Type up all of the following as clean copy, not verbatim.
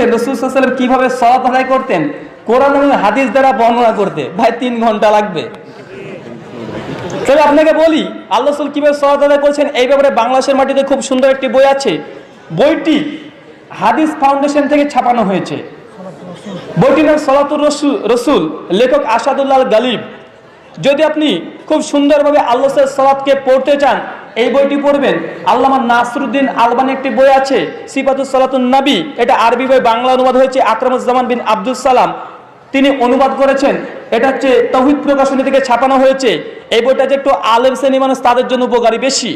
বলেছেন রাসূল সাল্লাল্লাহু আলাইহি ওয়াসাল্লাম কিভাবে সালাত আদায় করতেন, কোরআন এবং হাদিস দ্বারা বর্ণনা করতে ভাই 3 ঘন্টা লাগবে। তবে আপনাকে বলি আল্লাহ রাসূল কিভাবে সালাত আদায় করেছেন এই ব্যাপারে বাংলাদেশের মাটিতে খুব সুন্দর একটি বই আছে। বইটি হাদিস ফাউন্ডেশন থেকে ছাপানো হয়েছে। বইটির নাম সালাতুর রসুল, লেখক আসাদুল্লাহ আল গালিব। যদি আপনি খুব সুন্দরভাবে আল্লাহ সালাতকে পড়তে চান এই বইটি পড়বেন। আল্লামা নাসরুদ্দিন আলবানী একটি বই আছে সিফাতুস সালাতুন নবী, এটা আরবি বই, বাংলা অনুবাদ হয়েছে আকরামুজ্জামান বিন আব্দুল সালাম, তিনি অনুবাদ করেছেন। এটা হচ্ছে তাওহীদ প্রকাশনী থেকে ছাপানো হয়েছে। এই বইটা যে একটু আলেম শ্রেণী মানুষ তাদের জন্য উপকারী বেশি,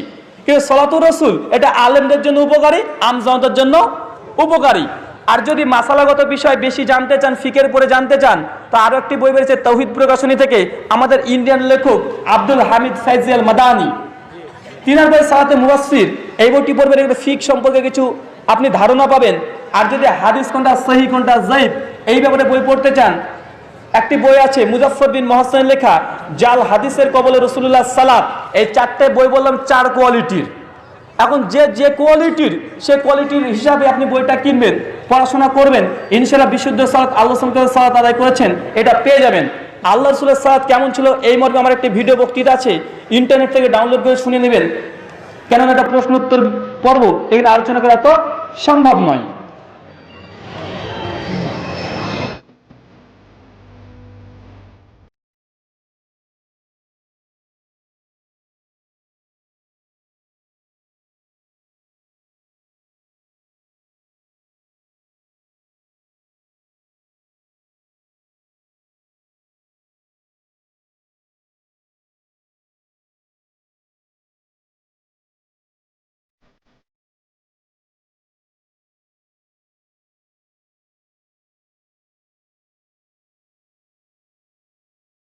কিন্তু সালাতুর রসুল এটা আলেমদের জন্য উপকারী, আমজনতার জন্য উপকারী। আর যদি মাসালাগত বিষয় বেশি জানতে চান, ফিকের পরে জানতে চান, তো আরো একটি বই বেরিয়েছে তাওহীদ প্রকাশনী থেকে, আমাদের ইন্ডিয়ান লেখক আব্দুল হামিদ ফাইজি আল মাদানী, তিনার বই সালাতে মুফাসসির। এই বইটি পড়বেন, একটা ফিক সম্পর্কে কিছু আপনি ধারণা পাবেন। আর যদি হাদিস কোনটা সহিহ কোনটা যায়েফ এই ব্যাপারে বই পড়তে চান, একটি বই আছে মুজাফফর বিন মহসেনের লেখা জাল হাদিসের কবলে রাসূলুল্লাহ সালাত। এই 4টে বই বললাম 4 কোয়ালিটির। এখন যে কোয়ালিটির সে কোয়ালিটির হিসাবে আপনি বইটা কিনবেন, পড়াশোনা করবেন, ইনশাআল্লাহ বিশুদ্ধ সালাত আল্লাহ রাসূলের সালাত আদায় করেছেন এটা পেয়ে যাবেন। আল্লাহ রাসূলের সালাত কেমন ছিল এই মর্মে আমার একটি ভিডিও বক্তৃতা আছে, ইন্টারনেট থেকে ডাউনলোড করে শুনে নেবেন। কেননা এটা প্রশ্ন উত্তর পর্ব, এখানে আলোচনা করা তো সম্ভব নয়।